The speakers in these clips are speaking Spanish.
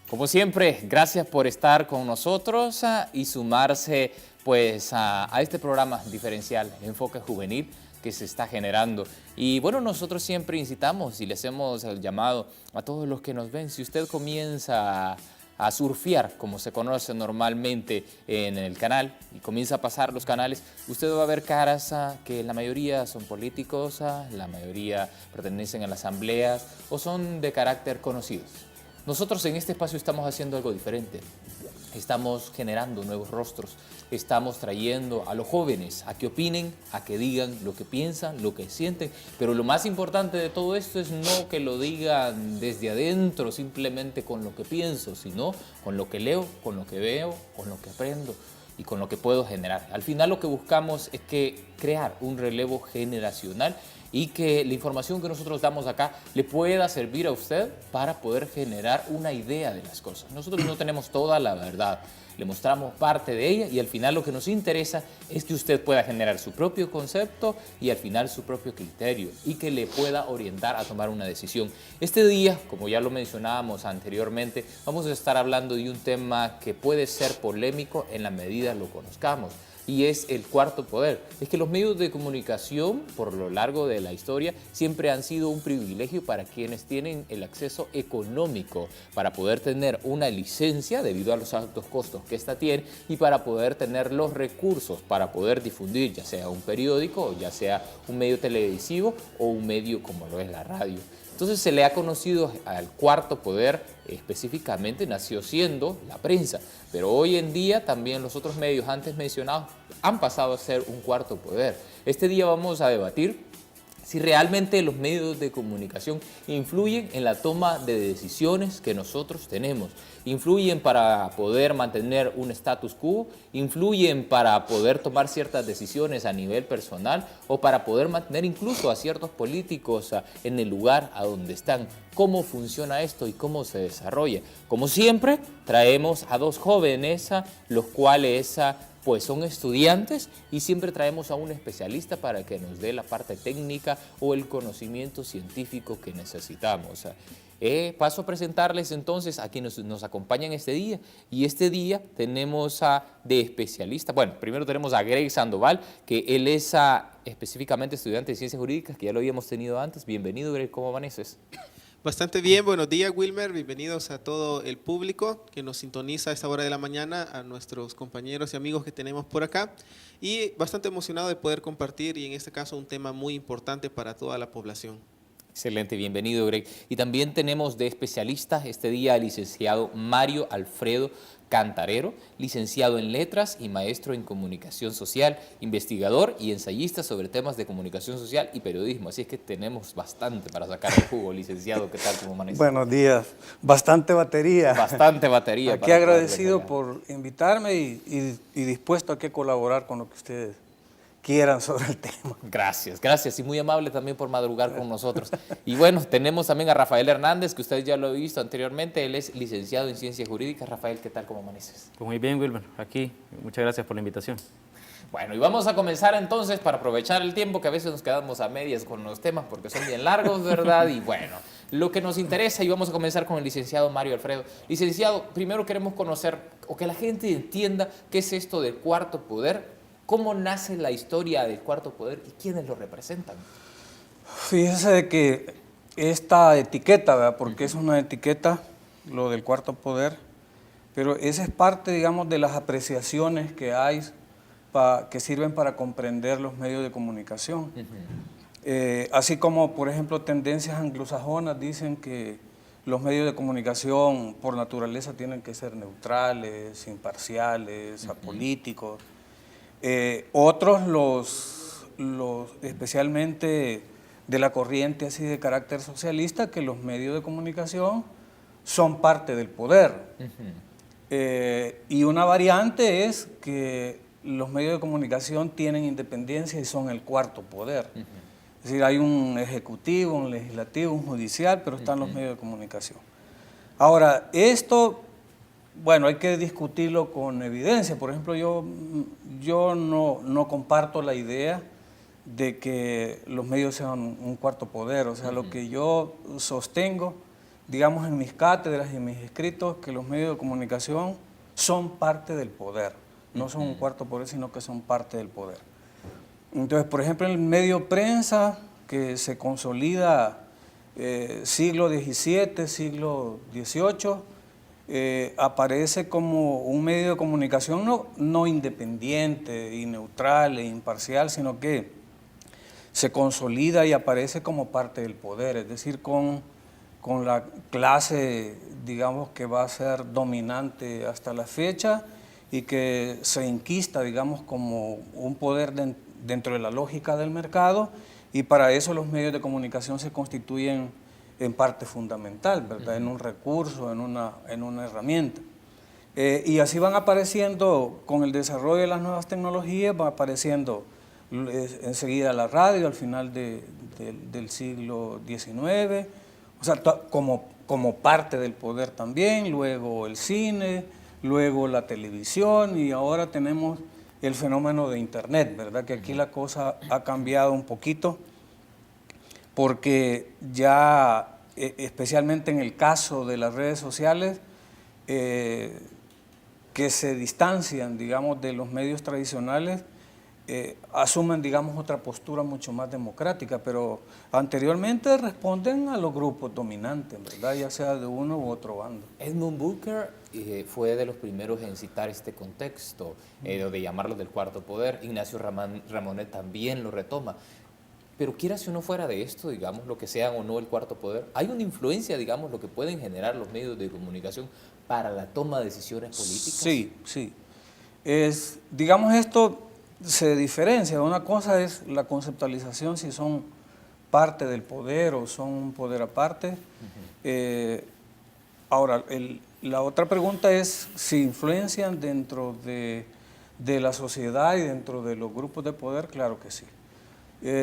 Como siempre, gracias por estar con nosotros y sumarse pues a este programa diferencial, Enfoque Juvenil, que se está generando. Y bueno, nosotros siempre incitamos y le hacemos el llamado a todos los que nos ven. Si usted comienza a surfear, como se conoce normalmente en el canal, y comienza a pasar los canales, usted va a ver caras que la mayoría son políticos, la mayoría pertenecen a las asambleas o son de carácter conocidos. Nosotros en este espacio estamos haciendo algo diferente. Estamos generando nuevos rostros, estamos trayendo a los jóvenes a que opinen, a que digan lo que piensan, lo que sienten, pero lo más importante de todo esto es no que lo digan desde adentro simplemente con lo que pienso, sino con lo que leo, con lo que veo, con lo que aprendo y con lo que puedo generar. Al final lo que buscamos es crear un relevo generacional y que la información que nosotros damos acá le pueda servir a usted para poder generar una idea de las cosas. Nosotros no tenemos toda la verdad, le mostramos parte de ella y al final lo que nos interesa es que usted pueda generar su propio concepto y al final su propio criterio y que le pueda orientar a tomar una decisión. Este día, como ya lo mencionábamos anteriormente, vamos a estar hablando de un tema que puede ser polémico en la medida lo conozcamos. Y es el cuarto poder. Es que los medios de comunicación, por lo largo de la historia, siempre han sido un privilegio para quienes tienen el acceso económico para poder tener una licencia debido a los altos costos que ésta tiene y para poder tener los recursos para poder difundir, ya sea un periódico, ya sea un medio televisivo o un medio como lo es la radio. Entonces se le ha conocido al cuarto poder, específicamente nació siendo la prensa, pero hoy en día también los otros medios antes mencionados han pasado a ser un cuarto poder. Este día vamos a debatir si realmente los medios de comunicación influyen en la toma de decisiones que nosotros tenemos, influyen para poder mantener un status quo, influyen para poder tomar ciertas decisiones a nivel personal o para poder mantener incluso a ciertos políticos en el lugar a donde están. ¿Cómo funciona esto y cómo se desarrolla? Como siempre, traemos a dos jóvenes, los cuales pues son estudiantes y siempre traemos a un especialista para que nos dé la parte técnica o el conocimiento científico que necesitamos. Paso a presentarles entonces a quienes nos acompañan este día. Y este día tenemos de especialista, bueno, primero tenemos a Greg Sandoval, que él es específicamente estudiante de Ciencias Jurídicas, que ya lo habíamos tenido antes. Bienvenido, Greg, ¿cómo amaneces? Bastante bien, buenos días Wilmer, bienvenidos a todo el público que nos sintoniza a esta hora de la mañana, a nuestros compañeros y amigos que tenemos por acá y bastante emocionado de poder compartir y en este caso un tema muy importante para toda la población. Excelente, bienvenido Greg. Y también tenemos de especialista este día al licenciado Mario Alfredo Cantarero, licenciado en Letras y maestro en Comunicación Social, investigador y ensayista sobre temas de comunicación social y periodismo. Así es que tenemos bastante para sacar el jugo, licenciado. ¿Qué tal, cómo amanece? Buenos días. Bastante batería. Bastante batería. Aquí agradecido por invitarme y dispuesto a que colaborar con lo que ustedes quieran sobre el tema. Gracias, gracias y muy amable también por madrugar con nosotros. Y bueno, tenemos también a Rafael Hernández, que ustedes ya lo han visto anteriormente, él es licenciado en Ciencias Jurídicas. Rafael, ¿qué tal, cómo amaneces? Pues muy bien, Wilmer, aquí, muchas gracias por la invitación. Bueno, y vamos a comenzar entonces para aprovechar el tiempo, que a veces nos quedamos a medias con los temas porque son bien largos, ¿verdad? Y bueno, lo que nos interesa, y vamos a comenzar con el licenciado Mario Alfredo. Licenciado, primero queremos conocer, o que la gente entienda, qué es esto del cuarto poder. ¿Cómo nace la historia del cuarto poder y quiénes lo representan? Fíjese de que esta etiqueta, ¿verdad? Porque es una etiqueta, lo del cuarto poder, pero esa es parte, digamos, de las apreciaciones que hay que sirven para comprender los medios de comunicación. Así como, por ejemplo, tendencias anglosajonas dicen que los medios de comunicación por naturaleza tienen que ser neutrales, imparciales, apolíticos. Otros, especialmente de la corriente así de carácter socialista, que los medios de comunicación son parte del poder. Y una variante es que los medios de comunicación tienen independencia y son el cuarto poder. Es decir, hay un ejecutivo, un legislativo, un judicial, pero están los medios de comunicación. Ahora, esto, bueno, hay que discutirlo con evidencia. Por ejemplo, yo no comparto la idea de que los medios sean un cuarto poder. O sea, lo que yo sostengo digamos, en mis cátedras y en mis escritos, que los medios de comunicación son parte del poder. No son un cuarto poder, sino que son parte del poder. Entonces, por ejemplo, en el medio prensa, que se consolida siglo XVII, siglo XVIII, aparece como un medio de comunicación no independiente y neutral e imparcial, sino que se consolida y aparece como parte del poder, es decir, con la clase, digamos, que va a ser dominante hasta la fecha y que se enquista, digamos, como un poder dentro de la lógica del mercado, y para eso los medios de comunicación se constituyen en parte fundamental, ¿verdad? En un recurso, en una herramienta. Y así van apareciendo, con el desarrollo de las nuevas tecnologías, va apareciendo enseguida la radio al final del siglo XIX, o sea, como parte del poder también, luego el cine, luego la televisión, y ahora tenemos el fenómeno de Internet, ¿verdad? Que aquí la cosa ha cambiado un poquito, porque ya, especialmente en el caso de las redes sociales, que se distancian, digamos, de los medios tradicionales, asumen, digamos, otra postura mucho más democrática, pero anteriormente responden a los grupos dominantes, ¿verdad? Ya sea de uno u otro bando. Edmund Booker fue de los primeros en citar este contexto, de llamarlo del cuarto poder. Ignacio Ramonet también lo retoma. Pero quiera si uno fuera de esto, digamos, lo que sean o no el cuarto poder, ¿hay una influencia, digamos, lo que pueden generar los medios de comunicación para la toma de decisiones políticas? Sí, sí. Digamos, esto se diferencia. Una cosa es la conceptualización, si son parte del poder o son un poder aparte. Ahora, la otra pregunta es si influencian dentro de la sociedad y dentro de los grupos de poder. Claro que sí.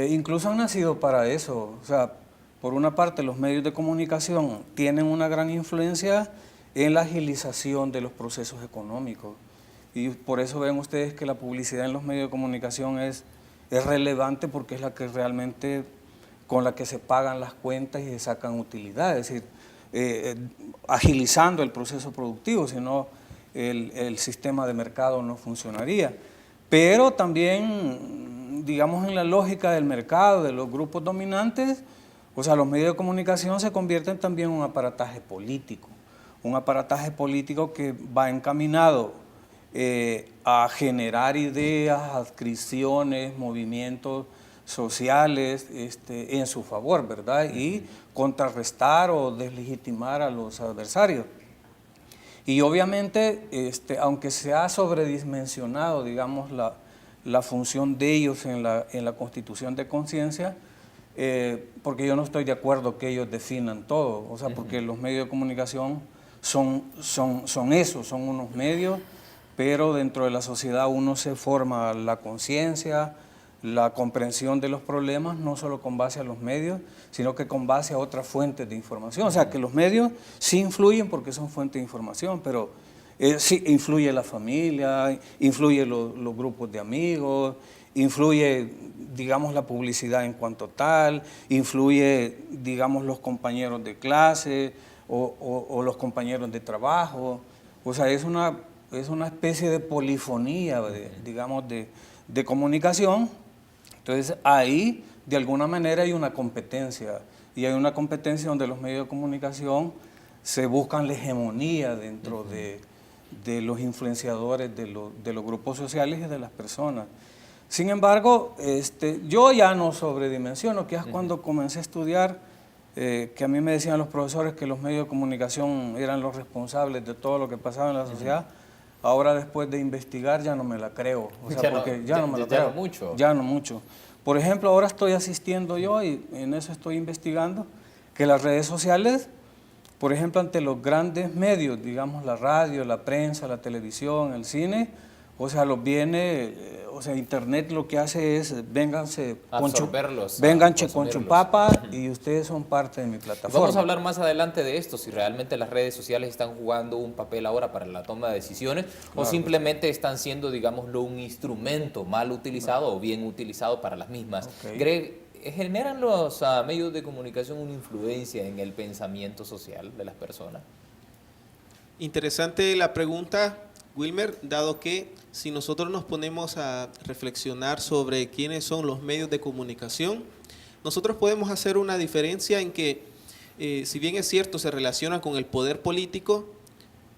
Incluso han nacido para eso. O sea, por una parte, los medios de comunicación tienen una gran influencia en la agilización de los procesos económicos. Y por eso ven ustedes que la publicidad en los medios de comunicación es relevante, porque es la que realmente, con la que se pagan las cuentas y se sacan utilidad, es decir, agilizando el proceso productivo, si no el sistema de mercado no funcionaría. Pero también, digamos, en la lógica del mercado, de los grupos dominantes, o sea, los medios de comunicación se convierten también en un aparataje político que va encaminado a generar ideas, adscripciones, movimientos sociales en su favor, ¿verdad? Y contrarrestar o deslegitimar a los adversarios. Y obviamente, aunque se ha sobredimensionado, digamos, la función de ellos en la constitución de conciencia, porque yo no estoy de acuerdo que ellos definan todo, o sea, porque los medios de comunicación son eso, son unos medios, pero dentro de la sociedad uno se forma la conciencia, la comprensión de los problemas, no solo con base a los medios, sino que con base a otras fuentes de información. O sea, que los medios sí influyen porque son fuentes de información, pero sí influye la familia, influye los grupos de amigos, influye, digamos, la publicidad en cuanto tal, influye, digamos, los compañeros de clase o los compañeros de trabajo. O sea, es una especie de polifonía, digamos, de comunicación. Entonces, ahí, de alguna manera, hay una competencia, y hay una competencia donde los medios de comunicación se buscan la hegemonía dentro de los influenciadores de los grupos sociales y de las personas. Sin embargo, yo ya no sobredimensiono, que es cuando comencé a estudiar, que a mí me decían los profesores que los medios de comunicación eran los responsables de todo lo que pasaba en la sociedad. Ahora, después de investigar, ya no me la creo. O sea, porque ya no me la creo. Ya no mucho. Por ejemplo, ahora estoy asistiendo yo, y en eso estoy investigando, que las redes sociales, por ejemplo, ante los grandes medios, digamos la radio, la prensa, la televisión, el cine, o sea, Internet lo que hace es, vénganse con chupapa y ustedes son parte de mi plataforma. Vamos a hablar más adelante de esto, si realmente las redes sociales están jugando un papel ahora para la toma de decisiones, o simplemente están siendo, digámoslo, un instrumento mal utilizado o bien utilizado para las mismas. Okay. Greg, ¿generan los medios de comunicación una influencia en el pensamiento social de las personas? Interesante la pregunta, Wilmer, dado que si nosotros nos ponemos a reflexionar sobre quiénes son los medios de comunicación, nosotros podemos hacer una diferencia en que, si bien es cierto, se relacionan con el poder político,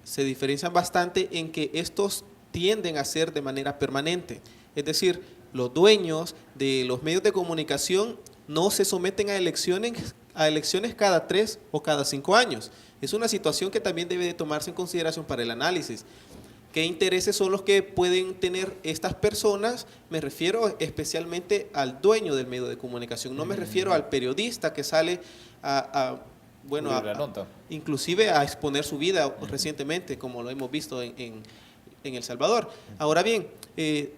se diferencian bastante en que estos tienden a ser de manera permanente. Es decir, los dueños de los medios de comunicación no se someten a elecciones cada 3 o cada 5 años. Es una situación que también debe de tomarse en consideración para el análisis. ¿Qué intereses son los que pueden tener estas personas? Me refiero especialmente al dueño del medio de comunicación, no me refiero al periodista que sale inclusive a exponer su vida recientemente, como lo hemos visto en El Salvador. Ahora bien,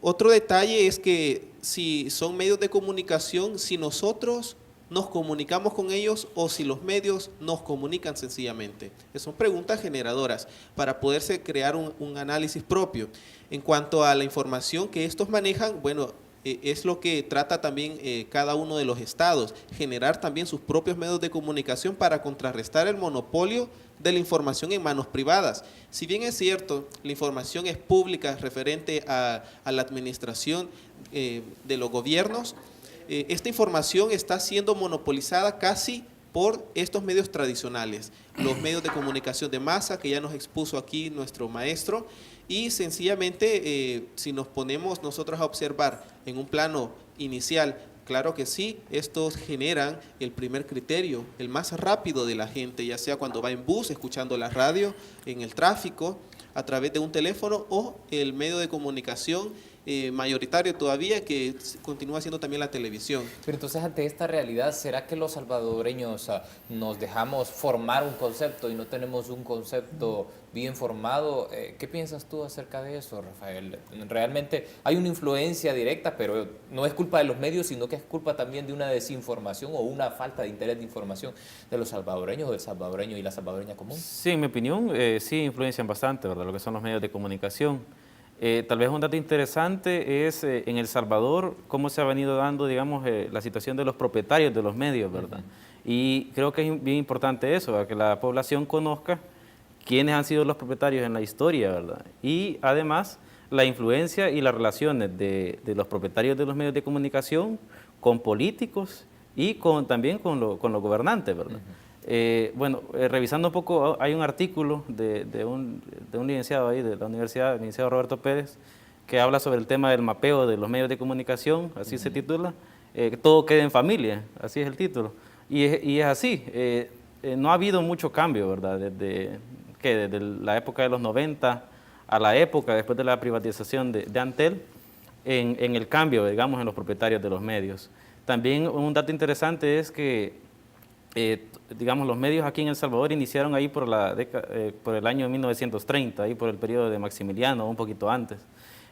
otro detalle es que si son medios de comunicación, si nosotros nos comunicamos con ellos o si los medios nos comunican sencillamente. Son preguntas generadoras para poderse crear un análisis propio. En cuanto a la información que estos manejan, bueno, es lo que trata también cada uno de los estados, generar también sus propios medios de comunicación para contrarrestar el monopolio de la información en manos privadas. Si bien es cierto, la información es pública referente a la administración de los gobiernos, esta información está siendo monopolizada casi por estos medios tradicionales, los medios de comunicación de masa que ya nos expuso aquí nuestro maestro, y sencillamente si nos ponemos nosotros a observar en un plano inicial, claro que sí, estos generan el primer criterio, el más rápido de la gente, ya sea cuando va en bus, escuchando la radio, en el tráfico, a través de un teléfono o el medio de comunicación mayoritario todavía, que continúa siendo también la televisión. Pero entonces, ante esta realidad, ¿será que los salvadoreños nos dejamos formar un concepto y no tenemos un concepto bien formado? ¿Qué piensas tú acerca de eso, Rafael? Realmente hay una influencia directa, pero no es culpa de los medios, sino que es culpa también de una desinformación o una falta de interés de información de los salvadoreños o del salvadoreño y la salvadoreña común. Sí, en mi opinión, sí influencian bastante, ¿verdad?, lo que son los medios de comunicación. Tal vez un dato interesante es en El Salvador cómo se ha venido dando, digamos, la situación de los propietarios de los medios, ¿verdad? Y creo que es bien importante eso, ¿verdad?, que la población conozca quiénes han sido los propietarios en la historia, ¿verdad? Y además la influencia y las relaciones de los propietarios de los medios de comunicación con políticos y también con los gobernantes, ¿verdad? Revisando un poco, hay un artículo de un licenciado ahí de la universidad, el licenciado Roberto Pérez, que habla sobre el tema del mapeo de los medios de comunicación, así se titula, todo queda en familia, así es el título. Y es así, no ha habido mucho cambio, ¿verdad? Desde la época de los 90 a la época después de la privatización de Antel, en el cambio, digamos, en los propietarios de los medios. También un dato interesante es que digamos, los medios aquí en El Salvador iniciaron ahí por el año 1930, ahí por el periodo de Maximiliano, un poquito antes.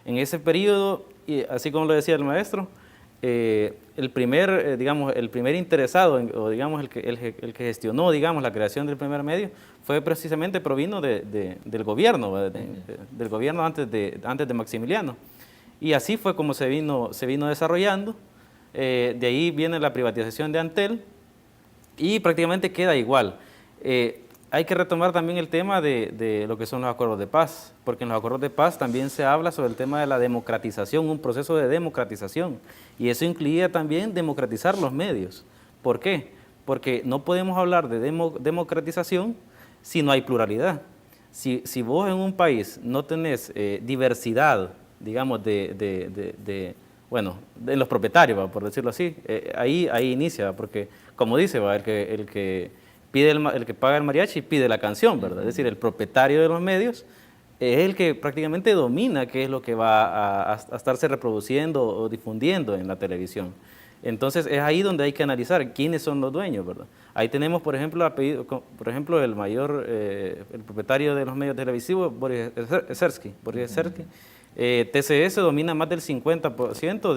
En ese periodo, así como lo decía el maestro, el primer interesado, o digamos el que gestionó, digamos, la creación del primer medio, provino del gobierno, del gobierno antes de Maximiliano. Y así fue como se vino desarrollando. De ahí viene la privatización de Antel, y prácticamente queda igual. Hay que retomar también el tema de lo que son los acuerdos de paz, porque en los acuerdos de paz también se habla sobre el tema de la democratización, un proceso de democratización, y eso incluía también democratizar los medios. ¿Por qué? Porque no podemos hablar de democratización si no hay pluralidad. Si vos en un país no tenés diversidad, digamos, de los propietarios, por decirlo así, ahí inicia, porque como dice, el que paga el mariachi pide la canción, ¿verdad? Es decir, el propietario de los medios es el que prácticamente domina qué es lo que va a estarse reproduciendo o difundiendo en la televisión. Entonces es ahí donde hay que analizar quiénes son los dueños, ¿verdad? Ahí tenemos, por ejemplo, el propietario de los medios televisivos, Boris Ezersky. TCS domina más del 50%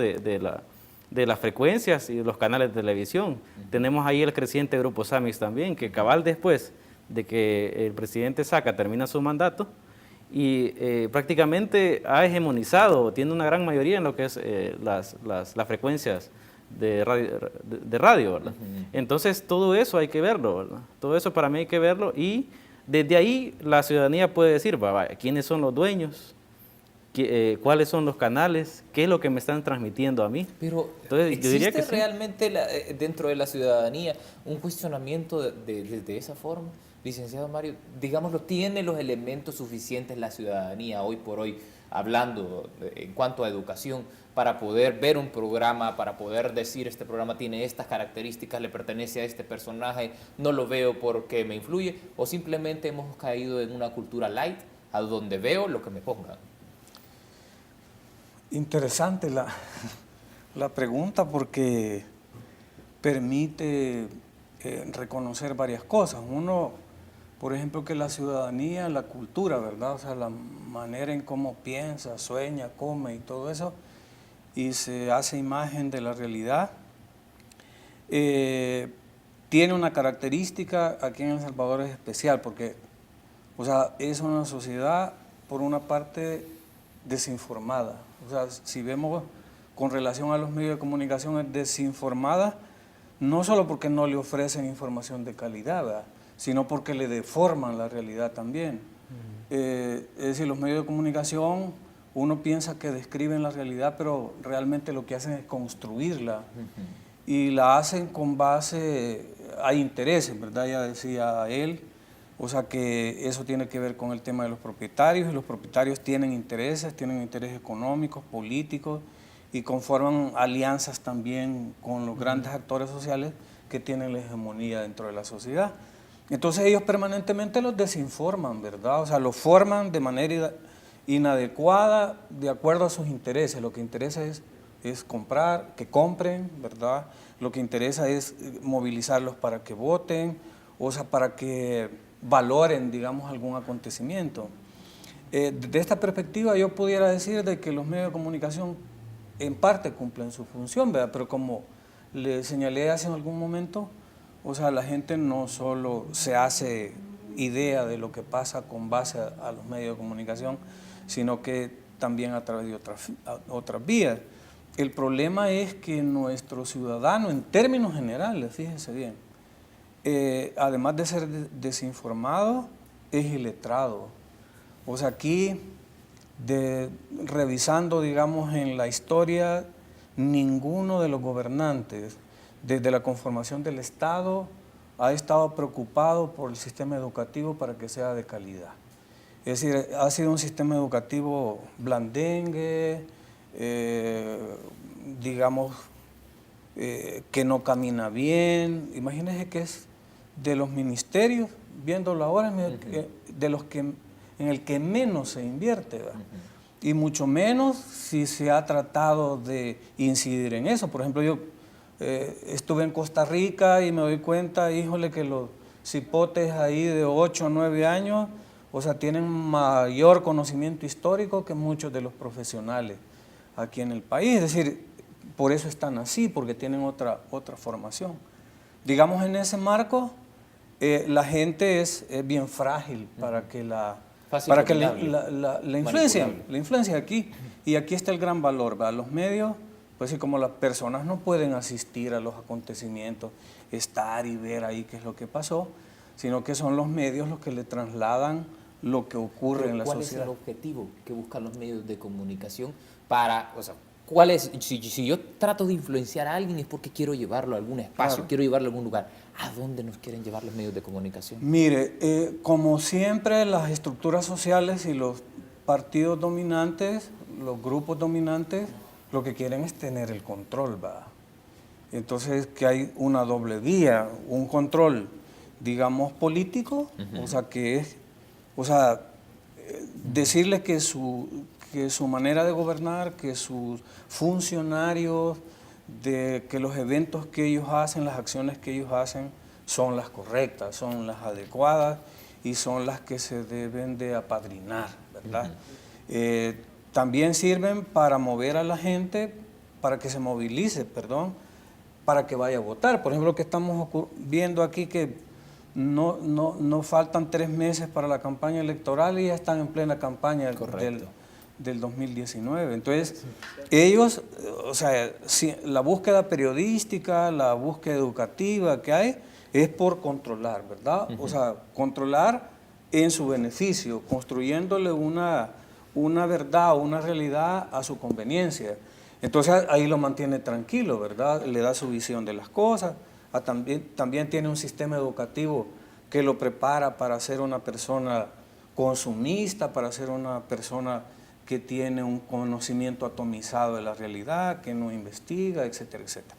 de las frecuencias y de los canales de televisión. Tenemos ahí el creciente grupo Samix también, que cabal después de que el presidente Saca termina su mandato y prácticamente ha hegemonizado, tiene una gran mayoría en lo que es las frecuencias de radio, ¿verdad? Entonces todo eso hay que verlo, ¿verdad? Todo eso para mí hay que verlo y desde ahí la ciudadanía puede decir, ¿quiénes son los dueños? ¿Cuáles son los canales? ¿Qué es lo que me están transmitiendo a mí? Pero entonces, yo diría que ¿existe realmente dentro de la ciudadanía un cuestionamiento de esa forma? Licenciado Mario, digámoslo, ¿tiene los elementos suficientes la ciudadanía hoy por hoy, hablando en cuanto a educación, para poder ver un programa, para poder decir este programa tiene estas características, le pertenece a este personaje, no lo veo porque me influye, o simplemente hemos caído en una cultura light, a donde veo lo que me pongan? Interesante la pregunta porque permite reconocer varias cosas. Uno, por ejemplo, que la ciudadanía, la cultura, ¿verdad? O sea, la manera en cómo piensa, sueña, come y todo eso, y se hace imagen de la realidad. Tiene una característica aquí en El Salvador es especial porque, o sea, es una sociedad, por una parte, desinformada. O sea, si vemos con relación a los medios de comunicación, es desinformada, no solo porque no le ofrecen información de calidad, ¿verdad?, sino porque le deforman la realidad también. Es decir, los medios de comunicación, uno piensa que describen la realidad, pero realmente lo que hacen es construirla. Y la hacen con base a intereses, ¿verdad? Ya decía él. O sea que eso tiene que ver con el tema de los propietarios, y los propietarios tienen intereses económicos, políticos, y conforman alianzas también con los grandes actores sociales que tienen la hegemonía dentro de la sociedad. Entonces ellos permanentemente los desinforman, ¿verdad? O sea, los forman de manera inadecuada de acuerdo a sus intereses. Lo que interesa es comprar, que compren, ¿verdad? Lo que interesa es movilizarlos para que voten, o sea, para que valoren, digamos, algún acontecimiento. Desde esta perspectiva yo pudiera decir de que los medios de comunicación en parte cumplen su función, ¿verdad? Pero como le señalé hace algún momento, o sea, la gente no solo se hace idea de lo que pasa con base a los medios de comunicación, sino que también a través de otras vías. El problema es que nuestro ciudadano, en términos generales, fíjense bien, además de ser desinformado, es iletrado. O sea, aquí, revisando, digamos, en la historia, ninguno de los gobernantes, desde la conformación del Estado, ha estado preocupado por el sistema educativo para que sea de calidad. Es decir, ha sido un sistema educativo blandengue, digamos, que no camina bien. Imagínense que es de los ministerios, viéndolo ahora, de los que, en el que menos se invierte, ¿verdad? Y mucho menos si se ha tratado de incidir en eso. Por ejemplo, yo estuve en Costa Rica y me doy cuenta, híjole, que los cipotes ahí de 8 o 9 años, o sea, tienen mayor conocimiento histórico que muchos de los profesionales aquí en el país. Es decir, por eso están así, porque tienen otra formación. Digamos, en ese marco, la gente es bien frágil para que la influencia aquí. Y aquí está el gran valor, ¿verdad? Los medios, pues, y como las personas no pueden asistir a los acontecimientos, estar y ver ahí qué es lo que pasó, sino que son los medios los que le trasladan lo que ocurre en la sociedad. ¿Cuál es el objetivo que buscan los medios de comunicación para, o sea, cuál es, si yo trato de influenciar a alguien es porque quiero llevarlo a algún espacio, claro, quiero llevarlo a algún lugar? ¿A dónde nos quieren llevar los medios de comunicación? Mire, como siempre, las estructuras sociales y los partidos dominantes, los grupos dominantes, lo que quieren es tener el control, ¿va? Entonces, que hay una doble vía, un control, digamos, político, o sea, que es, o sea, decirles que su manera de gobernar, que sus funcionarios, que los eventos que ellos hacen, las acciones que ellos hacen, son las correctas, son las adecuadas y son las que se deben de apadrinar, ¿verdad? También sirven para mover a la gente, para que se movilice, para que vaya a votar. Por ejemplo, que estamos viendo aquí que no faltan 3 meses para la campaña electoral y ya están en plena campaña del 2019. Entonces, ellos, o sea, la búsqueda periodística, la búsqueda educativa que hay, es por controlar, ¿verdad? O sea, controlar en su beneficio, construyéndole una verdad, una realidad a su conveniencia. Entonces ahí lo mantiene tranquilo, ¿verdad? Le da su visión de las cosas. También tiene un sistema educativo que lo prepara para ser una persona consumista, para ser una persona que tiene un conocimiento atomizado de la realidad, que no investiga, etcétera, etcétera.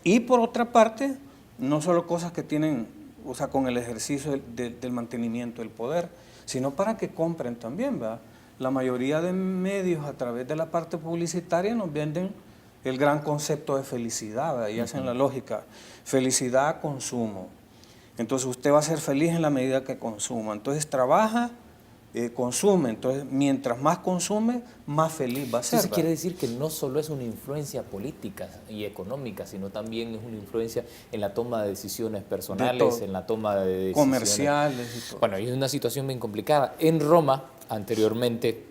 Y por otra parte, no solo cosas que tienen, o sea, con el ejercicio del mantenimiento del poder, sino para que compren también, ¿verdad? La mayoría de medios a través de la parte publicitaria nos venden el gran concepto de felicidad, ¿verdad? Y hacen la lógica, felicidad, consumo. Entonces usted va a ser feliz en la medida que consuma. Entonces trabaja, consume. Entonces mientras más consume, más feliz va a ser. Eso quiere decir que no solo es una influencia política y económica, sino también es una influencia en la toma de decisiones personales, en la toma de decisiones comerciales y todo. Bueno, y es una situación bien complicada. En Roma, anteriormente,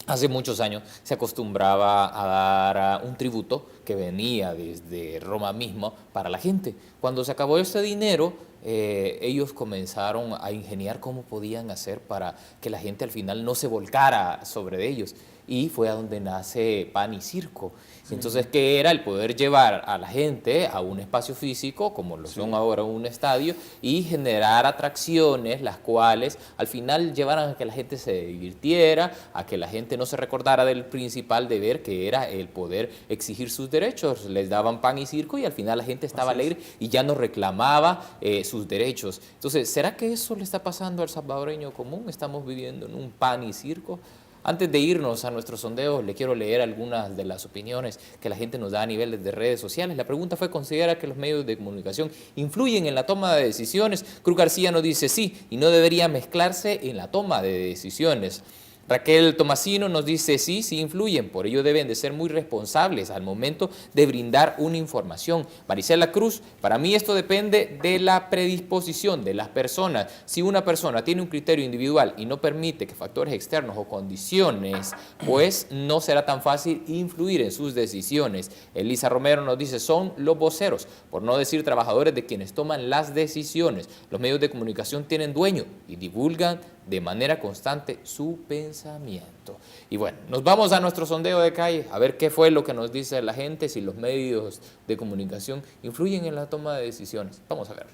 hace muchos años, se acostumbraba a dar un tributo que venía desde Roma mismo para la gente. Cuando se acabó este dinero, ellos comenzaron a ingeniar cómo podían hacer para que la gente al final no se volcara sobre ellos. Y fue a donde nace Pan y Circo. Sí. Entonces, ¿qué era? El poder llevar a la gente a un espacio físico, como lo son ahora un estadio, y generar atracciones, las cuales al final llevaran a que la gente se divirtiera, a que la gente no se recordara del principal deber, que era el poder exigir sus derechos. Les daban pan y circo y al final la gente estaba alegre y ya no reclamaba sus derechos. Entonces, ¿será que eso le está pasando al salvadoreño común? ¿Estamos viviendo en un pan y circo? Antes de irnos a nuestros sondeos, le quiero leer algunas de las opiniones que la gente nos da a nivel de redes sociales. La pregunta fue: ¿considera que los medios de comunicación influyen en la toma de decisiones? Cruz García nos dice sí, y no debería mezclarse en la toma de decisiones. Raquel Tomasino nos dice sí influyen, por ello deben de ser muy responsables al momento de brindar una información. Marisela Cruz: para mí esto depende de la predisposición de las personas. Si una persona tiene un criterio individual y no permite que factores externos o condiciones, pues no será tan fácil influir en sus decisiones. Elisa Romero nos dice: son los voceros, por no decir trabajadores, de quienes toman las decisiones. Los medios de comunicación tienen dueño y divulgan de manera constante su pensamiento. Y bueno, nos vamos a nuestro sondeo de calle a ver qué fue lo que nos dice la gente, si los medios de comunicación influyen en la toma de decisiones. Vamos a ver.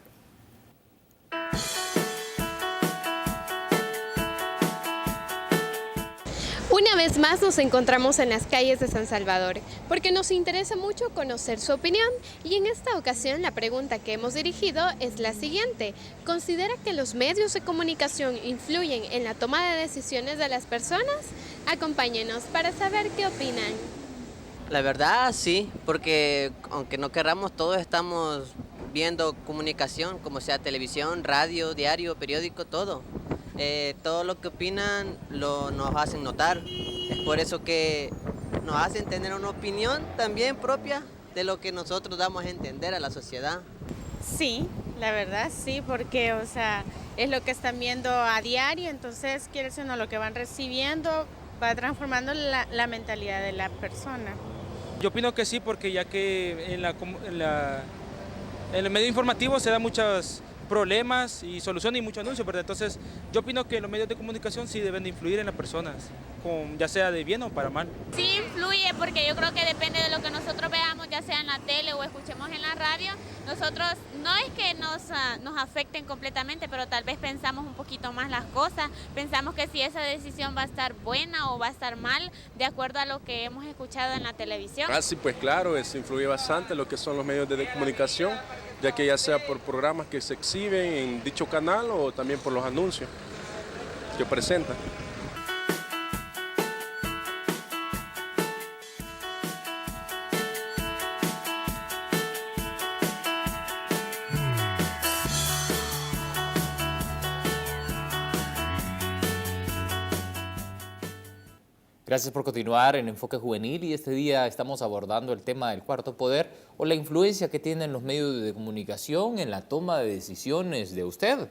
Una vez más nos encontramos en las calles de San Salvador, porque nos interesa mucho conocer su opinión, y en esta ocasión la pregunta que hemos dirigido es la siguiente: ¿considera que los medios de comunicación influyen en la toma de decisiones de las personas? Acompáñenos para saber qué opinan. La verdad sí, porque aunque no querramos, todos estamos viendo comunicación, como sea televisión, radio, diario, periódico, todo. Todo lo que opinan nos hacen notar. Es por eso que nos hacen tener una opinión también propia de lo que nosotros damos a entender a la sociedad. Sí, la verdad sí, porque o sea, es lo que están viendo a diario, entonces quiere decir, no, lo que van recibiendo va transformando la mentalidad de la persona. Yo opino que sí, porque ya que en el medio informativo se dan muchos problemas y soluciones y muchos anuncios, ¿verdad? Entonces yo opino que los medios de comunicación sí deben de influir en las personas, ya sea de bien o para mal. Sí influye, porque yo creo que depende de lo que nosotros veamos, ya sea en la tele o escuchemos en la radio. Nosotros no es que nos afecten completamente, pero tal vez pensamos un poquito más las cosas, pensamos que si esa decisión va a estar buena o va a estar mal, de acuerdo a lo que hemos escuchado en la televisión. Sí, pues claro, eso influye bastante lo que son los medios de comunicación, ya que ya sea por programas que se exhiben en dicho canal o también por los anuncios que presentan. Gracias por continuar en Enfoque Juvenil, y este día estamos abordando el tema del cuarto poder, o la influencia que tienen los medios de comunicación en la toma de decisiones de usted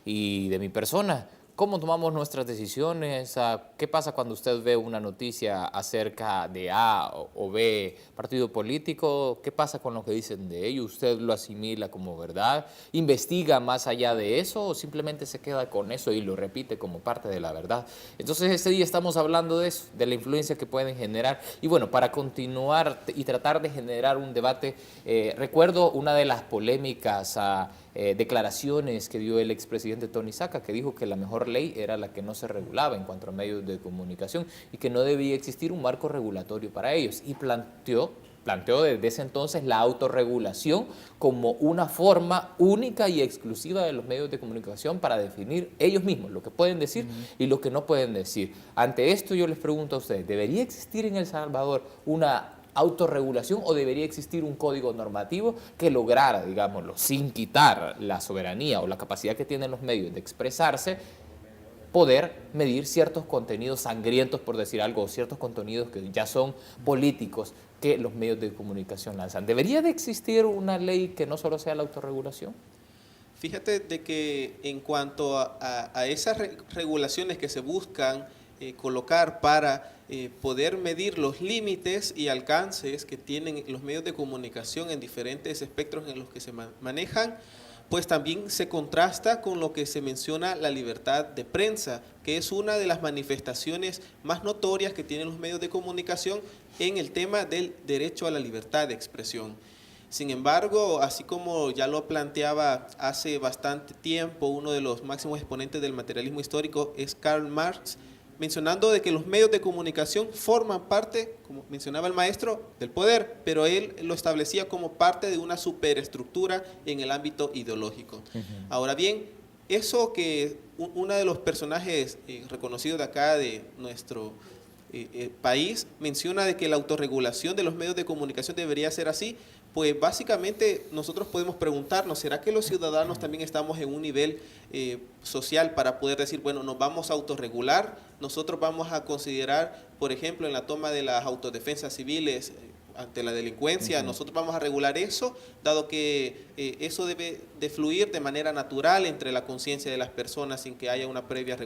y de mi persona. ¿Cómo tomamos nuestras decisiones? ¿Qué pasa cuando usted ve una noticia acerca de A o B partido político? ¿Qué pasa con lo que dicen de ello? ¿Usted lo asimila como verdad? ¿Investiga más allá de eso o simplemente se queda con eso y lo repite como parte de la verdad? Entonces este día estamos hablando de eso, de la influencia que pueden generar. Y bueno, para continuar y tratar de generar un debate, recuerdo una de las polémicas declaraciones que dio el expresidente Tony Saca, que dijo que la mejor ley era la que no se regulaba en cuanto a medios de comunicación y que no debía existir un marco regulatorio para ellos, y planteó desde ese entonces la autorregulación como una forma única y exclusiva de los medios de comunicación para definir ellos mismos lo que pueden decir y lo que no pueden decir. Ante esto yo les pregunto a ustedes, ¿debería existir en El Salvador una autorregulación o debería existir un código normativo que lograra, digámoslo, sin quitar la soberanía o la capacidad que tienen los medios de expresarse, poder medir ciertos contenidos sangrientos, por decir algo, o ciertos contenidos que ya son políticos que los medios de comunicación lanzan? ¿Debería de existir una ley que no solo sea la autorregulación? Fíjate de que en cuanto a esas regulaciones que se buscan colocar para poder medir los límites y alcances que tienen los medios de comunicación en diferentes espectros en los que se manejan, pues también se contrasta con lo que se menciona la libertad de prensa, que es una de las manifestaciones más notorias que tienen los medios de comunicación en el tema del derecho a la libertad de expresión. Sin embargo, así como ya lo planteaba hace bastante tiempo uno de los máximos exponentes del materialismo histórico es Karl Marx, mencionando de que los medios de comunicación forman parte, como mencionaba el maestro, del poder, pero él lo establecía como parte de una superestructura en el ámbito ideológico. Ahora bien, eso que uno de los personajes reconocidos de acá de nuestro país menciona de que la autorregulación de los medios de comunicación debería ser así, pues básicamente nosotros podemos preguntarnos, ¿será que los ciudadanos también estamos en un nivel social para poder decir, bueno, nos vamos a autorregular? Nosotros vamos a considerar, por ejemplo, en la toma de las autodefensas civiles ante la delincuencia, nosotros vamos a regular eso, dado que eso debe de fluir de manera natural entre la conciencia de las personas sin que haya una previa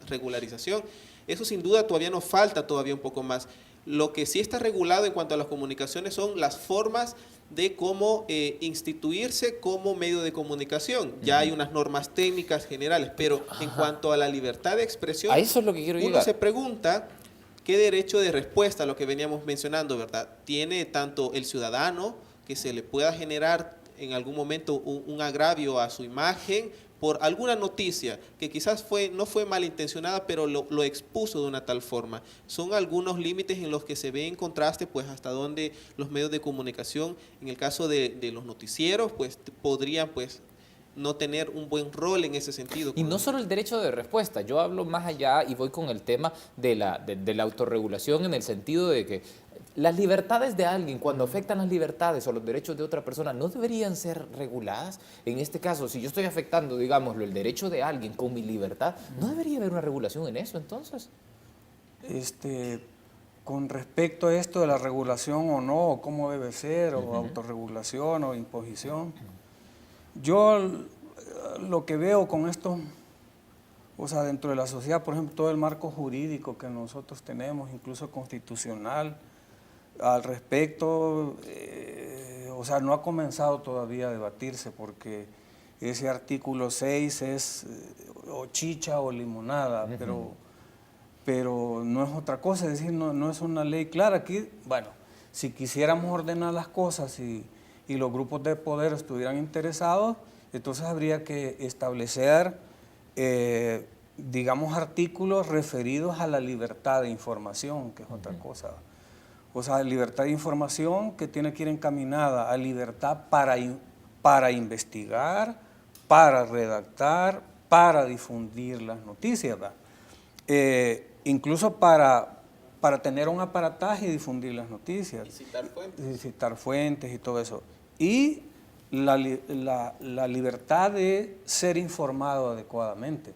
regularización. Eso sin duda todavía nos falta todavía un poco más. Lo que sí está regulado en cuanto a las comunicaciones son las formas de cómo instituirse como medio de comunicación. Ya hay unas normas técnicas generales, pero en cuanto a la libertad de expresión, a eso es lo que quiero uno llegar. se pregunta qué derecho de respuesta, lo que veníamos mencionando, ¿verdad? Tiene tanto el ciudadano, que se le pueda generar en algún momento un agravio a su imagen por alguna noticia que quizás no fue malintencionada, pero lo expuso de una tal forma. Son algunos límites en los que se ve en contraste, pues hasta donde los medios de comunicación, en el caso de los noticieros, pues podrían pues no tener un buen rol en ese sentido. Y no solo el derecho de respuesta, yo hablo más allá y voy con el tema de la autorregulación en el sentido de que las libertades de alguien, cuando afectan las libertades o los derechos de otra persona, ¿no deberían ser reguladas? En este caso, si yo estoy afectando, digámoslo, el derecho de alguien con mi libertad, ¿no debería haber una regulación en eso entonces? Con respecto a esto de la regulación o no, o cómo debe ser, o autorregulación o imposición, yo lo que veo con esto, o sea, dentro de la sociedad, por ejemplo, todo el marco jurídico que nosotros tenemos, incluso constitucional, al respecto, o sea, no ha comenzado todavía a debatirse porque ese artículo 6 es o chicha o limonada, pero no es otra cosa, es decir, no es una ley clara. Aquí, bueno, si quisiéramos ordenar las cosas y los grupos de poder estuvieran interesados, entonces habría que establecer, digamos, artículos referidos a la libertad de información, que es otra cosa. O sea, libertad de información que tiene que ir encaminada a libertad para investigar, para redactar, para difundir las noticias, incluso para tener un aparataje y difundir las noticias. Y citar fuentes. Y citar fuentes y todo eso. Y la libertad de ser informado adecuadamente.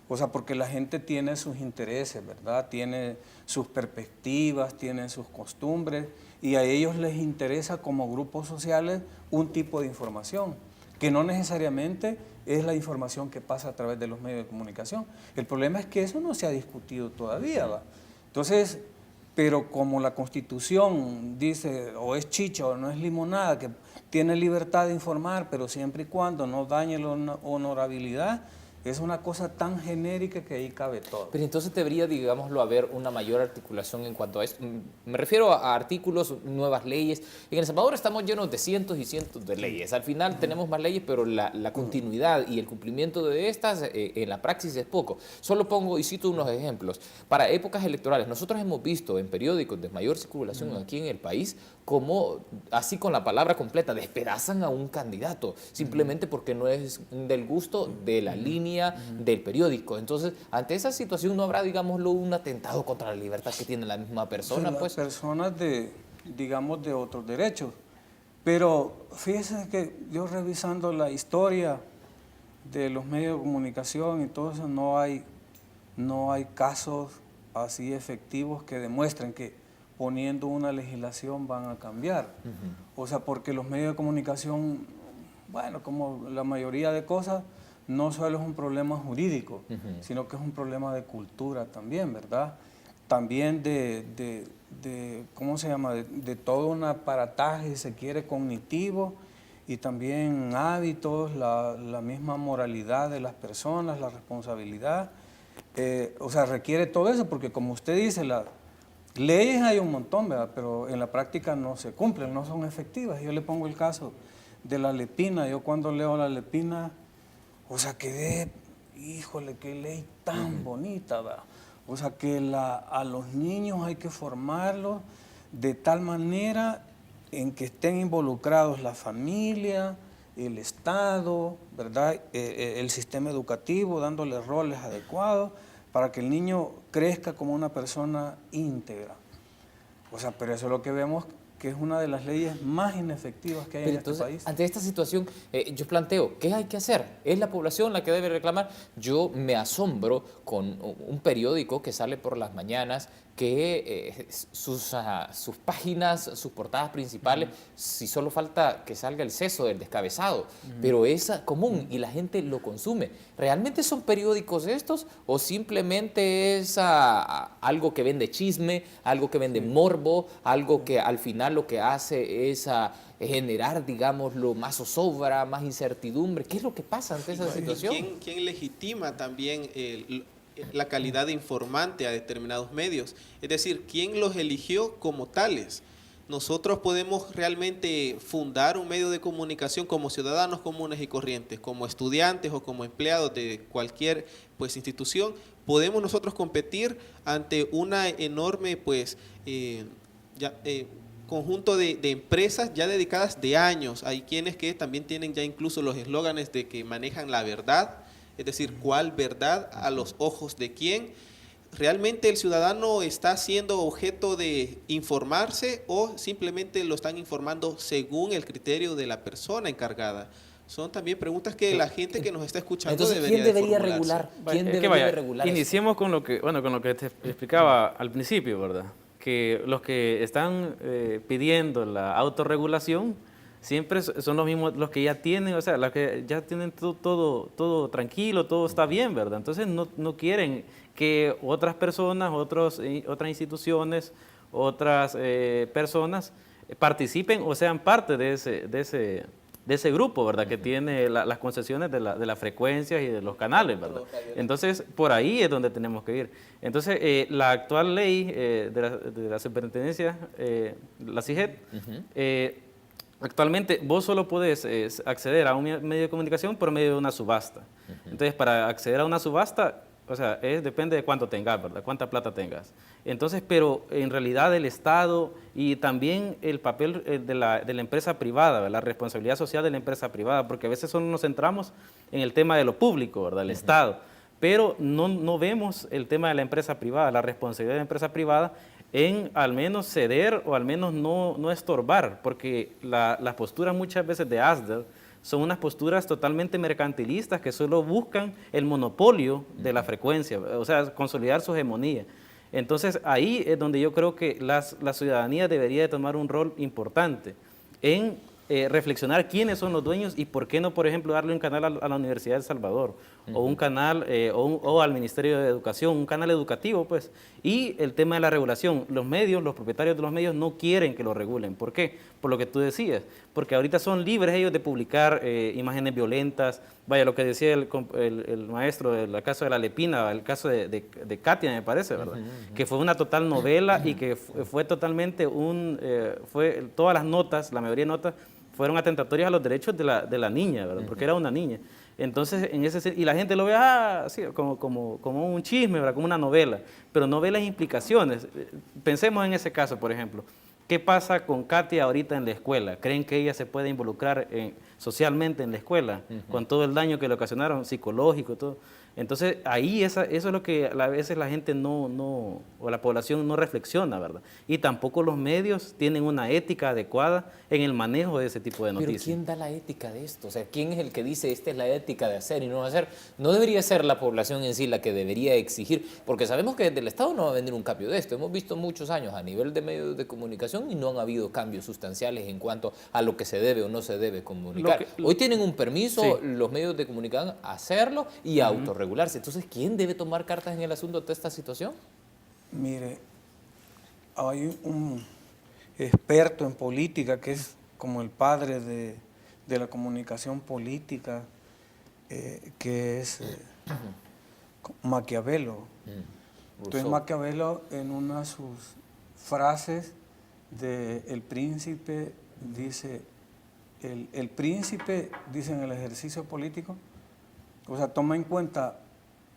O sea, porque la gente tiene sus intereses, ¿verdad? Tiene sus perspectivas, tiene sus costumbres, y a ellos les interesa como grupos sociales un tipo de información, que no necesariamente es la información que pasa a través de los medios de comunicación. El problema es que eso no se ha discutido todavía, ¿va? Entonces, pero como la Constitución dice, o es chicha o no es limonada, que tiene libertad de informar, pero siempre y cuando no dañe la honorabilidad, es una cosa tan genérica que ahí cabe todo. Pero entonces debería, digámoslo, haber una mayor articulación en cuanto a esto. Me refiero a artículos, nuevas leyes. En El Salvador estamos llenos de cientos y cientos de leyes. Al final tenemos más leyes, pero la continuidad y el cumplimiento de estas en la praxis es poco. Solo pongo y cito unos ejemplos. Para épocas electorales, nosotros hemos visto en periódicos de mayor circulación aquí en el país como, así con la palabra completa, despedazan a un candidato, simplemente porque no es del gusto de la línea del periódico. Entonces, ante esa situación no habrá, digámoslo, un atentado contra la libertad que tiene la misma persona. Las pues personas de, digamos, de otros derechos. Pero fíjense que yo revisando la historia de los medios de comunicación y todo eso, no hay casos así efectivos que demuestren que poniendo una legislación van a cambiar. O sea, porque los medios de comunicación, bueno, como la mayoría de cosas, no solo es un problema jurídico, sino que es un problema de cultura también, ¿verdad? También ¿cómo se llama? De todo un aparataje, si se quiere, cognitivo, y también hábitos, la misma moralidad de las personas, la responsabilidad. O sea, requiere todo eso, porque como usted dice, leyes hay un montón, ¿verdad? Pero en la práctica no se cumplen, no son efectivas. Yo le pongo el caso de la lepina. Yo cuando leo la lepina, o sea, quedé, híjole, qué ley tan bonita, ¿verdad? O sea, que a los niños hay que formarlos de tal manera en que estén involucrados la familia, el Estado, ¿verdad? El sistema educativo, dándole roles adecuados, para que el niño crezca como una persona íntegra. O sea, pero eso es lo que vemos, que es una de las leyes más inefectivas que hay en este país. Ante esta situación, yo planteo, ¿qué hay que hacer? ¿Es la población la que debe reclamar? Yo me asombro con un periódico que sale por las mañanas, que sus páginas, sus portadas principales, si solo falta que salga el seso del descabezado, pero es común y la gente lo consume. ¿Realmente son periódicos estos o simplemente es algo que vende chisme, algo que vende morbo, algo que al final lo que hace es generar, digámoslo, más zozobra, más incertidumbre? ¿Qué es lo que pasa ante esa situación? ¿Quién legitima también la calidad de informante a determinados medios? Es decir, ¿quién los eligió como tales? Nosotros podemos realmente fundar un medio de comunicación como ciudadanos comunes y corrientes, como estudiantes o como empleados de cualquier institución. Podemos nosotros competir ante una enorme conjunto de empresas ya dedicadas de años. Hay quienes que también tienen ya incluso los eslóganes de que manejan la verdad, es decir, ¿cuál verdad a los ojos de quién? ¿Realmente el ciudadano está siendo objeto de informarse o simplemente lo están informando según el criterio de la persona encargada? Son también preguntas que la gente que nos está escuchando Entonces, debería ¿quién debería de regular? ¿Quién Es que debería vaya, regular? iniciemos con lo que te explicaba al principio, ¿verdad? Que los que están pidiendo la autorregulación siempre son los mismos, los que ya tienen, o sea, los que ya tienen todo tranquilo, todo está bien, ¿verdad? Entonces no quieren que otras personas, otras instituciones, otras personas participen o sean parte de ese grupo, ¿verdad? Que tiene las concesiones de las frecuencias y de los canales, ¿verdad? Entonces, por ahí es donde tenemos que ir. Entonces, la actual ley de la superintendencia, la CIGET, actualmente vos solo puedes acceder a un medio de comunicación por medio de una subasta. Entonces, para acceder a una subasta, o sea, depende de cuánto tengas, ¿verdad? Cuánta plata tengas. Entonces, pero en realidad el Estado y también el papel de la empresa privada, ¿verdad? La responsabilidad social de la empresa privada, porque a veces solo nos centramos en el tema de lo público, ¿verdad? El Estado, pero no vemos el tema de la empresa privada, la responsabilidad de la empresa privada en al menos ceder o al menos no estorbar, porque las posturas muchas veces de ASDER son unas posturas totalmente mercantilistas que solo buscan el monopolio de la frecuencia, o sea, consolidar su hegemonía. Entonces, ahí es donde yo creo que la ciudadanía debería de tomar un rol importante en reflexionar quiénes son los dueños y por qué no, por ejemplo, darle un canal a la Universidad de El Salvador o un canal o al Ministerio de Educación, un canal educativo, pues. Y el tema de la regulación, los medios, los propietarios de los medios no quieren que lo regulen. ¿Por qué? Por lo que tú decías, porque ahorita son libres ellos de publicar imágenes violentas. Vaya, lo que decía el maestro del caso de la Lepina, el caso de Katia, me parece, ¿verdad? Que fue una total novela y que fue totalmente todas las notas, la mayoría de notas, fueron atentatorias a los derechos de la niña, ¿verdad? Porque era una niña. Entonces, y la gente lo ve así, como un chisme, ¿verdad? Como una novela, pero no ve las implicaciones. Pensemos en ese caso, por ejemplo. ¿Qué pasa con Katia ahorita en la escuela? ¿Creen que ella se puede involucrar socialmente en la escuela con todo el daño que le ocasionaron, psicológico, todo? Entonces, ahí eso es lo que a veces la gente o la población no reflexiona, ¿verdad? Y tampoco los medios tienen una ética adecuada en el manejo de ese tipo de noticias. Pero ¿quién da la ética de esto? O sea, ¿quién es el que dice esta es la ética de hacer y no hacer? No debería ser la población en sí la que debería exigir, porque sabemos que desde el Estado no va a venir un cambio de esto. Hemos visto muchos años a nivel de medios de comunicación y no han habido cambios sustanciales en cuanto a lo que se debe o no se debe comunicar. Hoy tienen un permiso los medios de comunicación a hacerlo y a autorregularse. Entonces, ¿quién debe tomar cartas en el asunto de esta situación? Mire, hay un experto en política que es como el padre de la comunicación política, que es Maquiavelo. Entonces Maquiavelo, en una de sus frases de El Príncipe, dice, el príncipe, dice en el ejercicio político, o sea, toma en cuenta,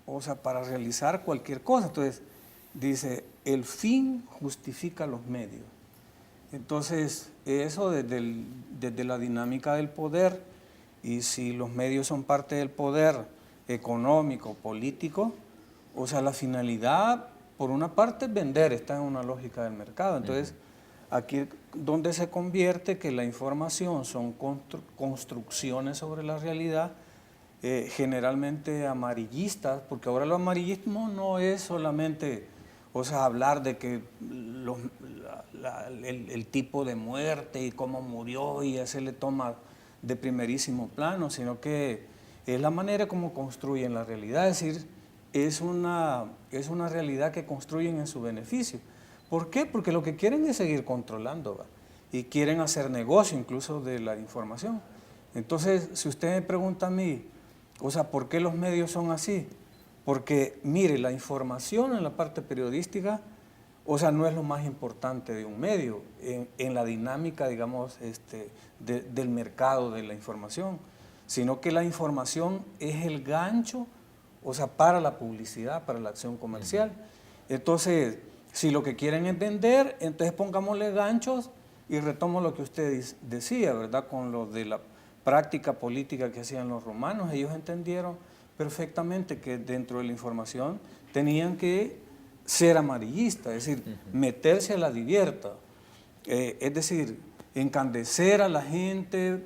o sea, para realizar cualquier cosa. Entonces, dice, el fin justifica los medios. Entonces, eso desde la dinámica del poder, y si los medios son parte del poder económico, político, o sea, la finalidad, por una parte, es vender, está en una lógica del mercado. Entonces, aquí donde se convierte que la información son construcciones sobre la realidad, generalmente amarillistas, porque ahora el amarillismo no es solamente, o sea, hablar de que el tipo de muerte y cómo murió y ese le toma de primerísimo plano, sino que es la manera como construyen la realidad, es decir, es una realidad que construyen en su beneficio. ¿Por qué? Porque lo que quieren es seguir controlando, ¿va? Y quieren hacer negocio incluso de la información. Entonces, si usted me pregunta a mí, o sea, ¿por qué los medios son así? Porque, mire, la información en la parte periodística, o sea, no es lo más importante de un medio en la dinámica, digamos, del mercado de la información, sino que la información es el gancho, o sea, para la publicidad, para la acción comercial. Entonces, si lo que quieren es vender, entonces pongámosle ganchos y retomo lo que usted decía, ¿verdad? Con lo de la práctica política que hacían los romanos, ellos entendieron perfectamente que dentro de la información tenían que ser amarillistas, es decir, meterse a la divierta, es decir, encandecer a la gente,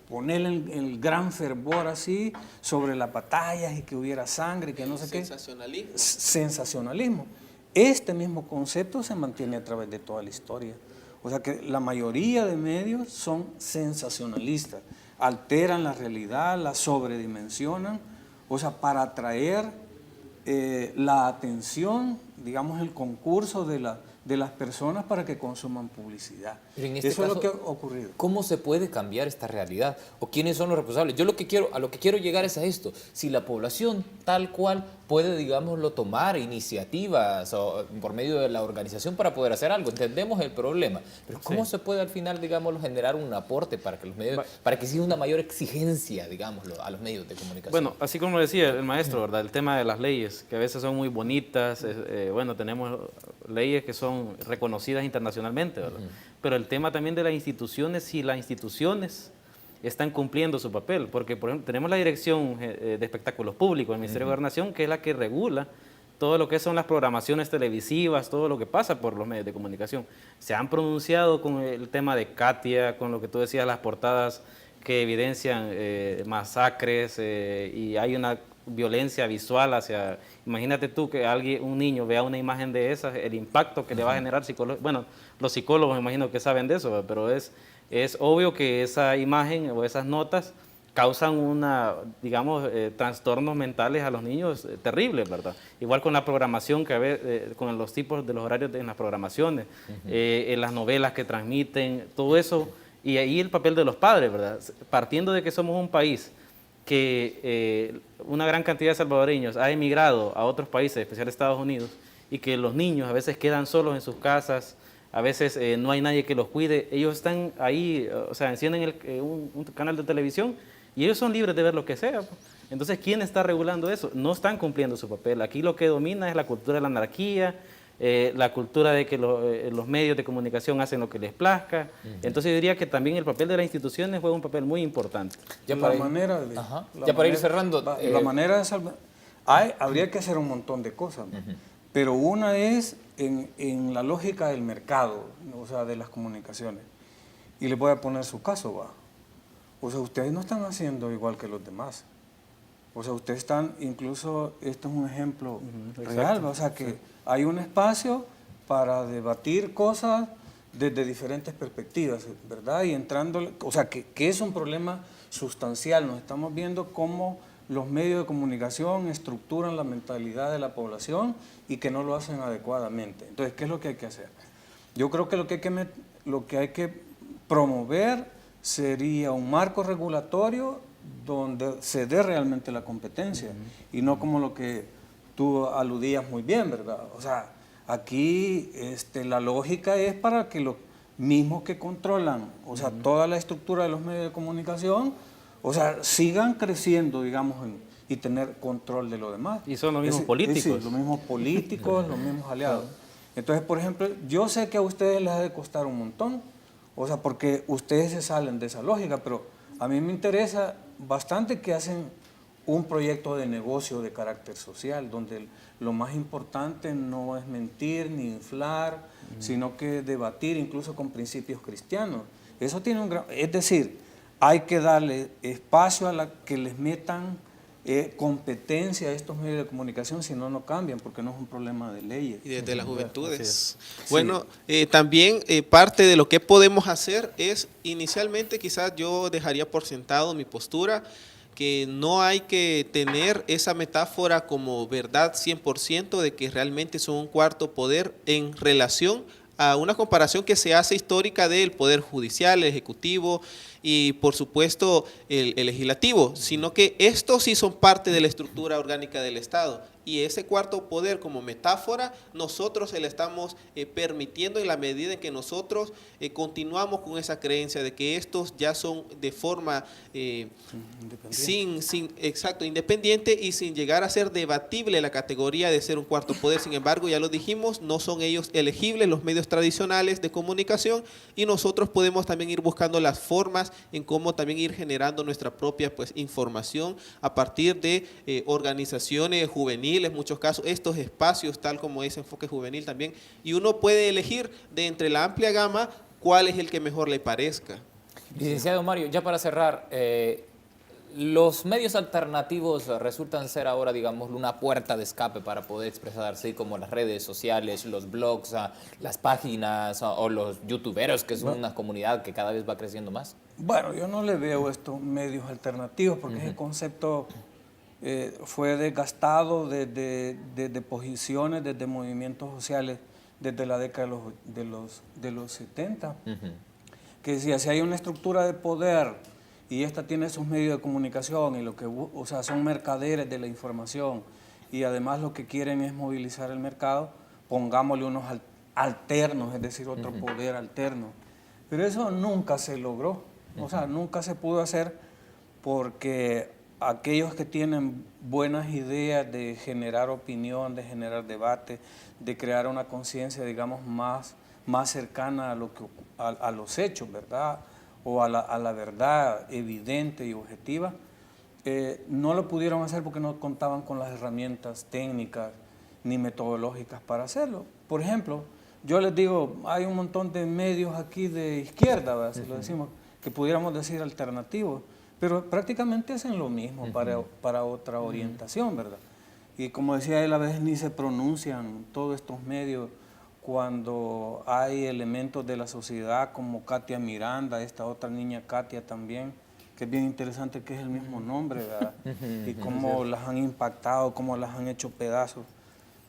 ponerle el gran fervor así sobre las batallas y que hubiera sangre, que no sé qué. Sensacionalismo. Sensacionalismo. Este mismo concepto se mantiene a través de toda la historia. O sea que la mayoría de medios son sensacionalistas, alteran la realidad, la sobredimensionan, o sea, para atraer la atención, digamos, el concurso de las personas para que consuman publicidad. Pero en este Eso caso, es lo que ha ocurrido. ¿Cómo se puede cambiar esta realidad? ¿O quiénes son los responsables? Yo a lo que quiero llegar es a esto. Si la población tal cual puede, digámoslo, tomar iniciativas o por medio de la organización para poder hacer algo. Entendemos el problema, pero ¿cómo se puede al final, digámoslo, generar un aporte para que los medios, para que exista una mayor exigencia, digámoslo, a los medios de comunicación? Bueno, así como decía el maestro, ¿verdad? El tema de las leyes, que a veces son muy bonitas, bueno, tenemos leyes que son reconocidas internacionalmente, ¿verdad? Pero el tema también de las instituciones, si las instituciones están cumpliendo su papel, porque por ejemplo tenemos la Dirección de Espectáculos Públicos del Ministerio de Gobernación, que es la que regula todo lo que son las programaciones televisivas, todo lo que pasa por los medios de comunicación. Se han pronunciado con el tema de Katia, con lo que tú decías, las portadas que evidencian masacres y hay una violencia visual hacia... Imagínate tú que un niño vea una imagen de esas, el impacto que le va a generar bueno, los psicólogos me imagino que saben de eso, pero es es obvio que esa imagen o esas notas causan trastornos mentales a los niños terribles, ¿verdad? Igual con la programación con los tipos de los horarios en las programaciones, en las novelas que transmiten, todo eso, y ahí el papel de los padres, ¿verdad? Partiendo de que somos un país que una gran cantidad de salvadoreños ha emigrado a otros países, especialmente Estados Unidos, y que los niños a veces quedan solos en sus casas, a veces no hay nadie que los cuide, ellos están ahí, o sea, encienden un canal de televisión y ellos son libres de ver lo que sea. Entonces, ¿quién está regulando eso? No están cumpliendo su papel. Aquí lo que domina es la cultura de la anarquía, la cultura de que los medios de comunicación hacen lo que les plazca. Entonces, yo diría que también el papel de las instituciones juega un papel muy importante. Ya para ir cerrando. La manera de salvar... Habría que hacer un montón de cosas, ¿no? Pero una es en la lógica del mercado, o sea, de las comunicaciones. Y les voy a poner su caso, va. O sea, ustedes no están haciendo igual que los demás. O sea, ustedes están, incluso, esto es un ejemplo real, ¿va? O sea, que hay un espacio para debatir cosas desde diferentes perspectivas, ¿verdad? Y entrando, o sea, que es un problema sustancial. Nos estamos viendo cómo los medios de comunicación estructuran la mentalidad de la población y que no lo hacen adecuadamente. Entonces, ¿qué es lo que hay que hacer? Yo creo que lo que hay que promover sería un marco regulatorio donde se dé realmente la competencia y no como lo que tú aludías muy bien, ¿verdad? O sea, aquí la lógica es para que los mismos que controlan, o sea, toda la estructura de los medios de comunicación, o sea, sigan creciendo, digamos, y tener control de lo demás. Y son los mismos políticos. Sí, los mismos políticos, los mismos aliados. Entonces, por ejemplo, yo sé que a ustedes les ha de costar un montón, o sea, porque ustedes se salen de esa lógica, pero a mí me interesa bastante que hacen un proyecto de negocio de carácter social, donde lo más importante no es mentir ni inflar, sino que debatir incluso con principios cristianos. Eso tiene un gran... Es decir, hay que darle espacio a que les metan competencia a estos medios de comunicación, si no, no cambian, porque no es un problema de leyes. Y desde las juventudes. Bueno, también parte de lo que podemos hacer es, inicialmente quizás yo dejaría por sentado mi postura, que no hay que tener esa metáfora como verdad 100% de que realmente son un cuarto poder en relación a una comparación que se hace histórica del Poder Judicial, el Ejecutivo y por supuesto el Legislativo, sino que estos sí son parte de la estructura orgánica del Estado. Y ese cuarto poder como metáfora, nosotros se le estamos permitiendo en la medida en que nosotros continuamos con esa creencia de que estos ya son de forma independiente y sin llegar a ser debatible la categoría de ser un cuarto poder. Sin embargo, ya lo dijimos, no son ellos elegibles los medios tradicionales de comunicación y nosotros podemos también ir buscando las formas en cómo también ir generando nuestra propia información a partir de organizaciones juveniles, en muchos casos, estos espacios tal como es Enfoque Juvenil también, y uno puede elegir de entre la amplia gama cuál es el que mejor le parezca. Licenciado Mario, ya para cerrar, los medios alternativos resultan ser ahora, digamos, una puerta de escape para poder expresarse, como las redes sociales, los blogs, las páginas o los youtuberos, que es una comunidad que cada vez va creciendo más. Bueno, yo no le veo estos medios alternativos porque ese concepto fue desgastado desde posiciones, desde movimientos sociales, desde la década de los 70, que decía, si hay una estructura de poder y esta tiene sus medios de comunicación y o sea, son mercaderes de la información y además lo que quieren es movilizar el mercado, pongámosle unos alternos, es decir, otro poder alterno. Pero eso nunca se logró, o sea, nunca se pudo hacer porque aquellos que tienen buenas ideas de generar opinión, de generar debate, de crear una conciencia, digamos, más cercana a los hechos, ¿verdad? O a la verdad evidente y objetiva, no lo pudieron hacer porque no contaban con las herramientas técnicas ni metodológicas para hacerlo. Por ejemplo, yo les digo, hay un montón de medios aquí de izquierda, ¿verdad? Si lo decimos, que pudiéramos decir alternativos, pero prácticamente hacen lo mismo para otra orientación, ¿verdad? Y como decía él, a veces ni se pronuncian todos estos medios cuando hay elementos de la sociedad como Katia Miranda, esta otra niña Katia también, que es bien interesante que es el mismo nombre, ¿verdad? Y cómo las han impactado, cómo las han hecho pedazos.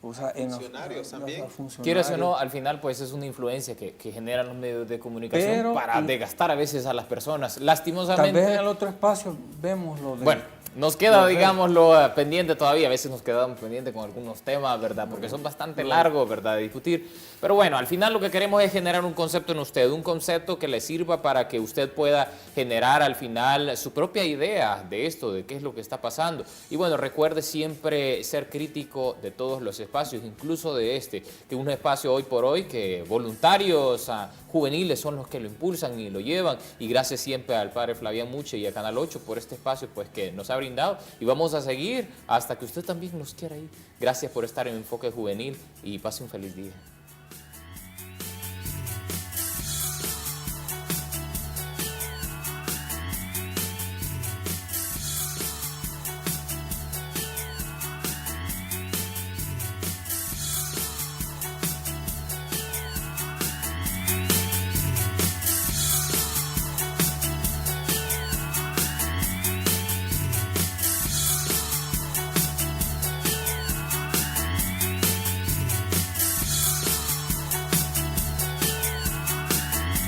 O sea, funcionarios también. Quieras o no, al final pues es una influencia que generan los medios de comunicación para desgastar a veces a las personas. Lastimosamente... Tal vez en el otro espacio vemos lo de... Bueno, nos queda, digámoslo, pendiente todavía. A veces nos quedamos pendientes con algunos temas, ¿verdad? Porque son bastante largos, ¿verdad? De discutir. Pero bueno, al final lo que queremos es generar un concepto en usted, un concepto que le sirva para que usted pueda generar al final su propia idea de esto, de qué es lo que está pasando. Y bueno, recuerde siempre ser crítico de todos los espacios, incluso de este, que un espacio hoy por hoy que voluntarios juveniles son los que lo impulsan y lo llevan. Y gracias siempre al padre Flavián Muche y a Canal 8 por este espacio pues que nos ha brindado, y vamos a seguir hasta que usted también nos quiera ir. Gracias por estar en Enfoque Juvenil y pase un feliz día.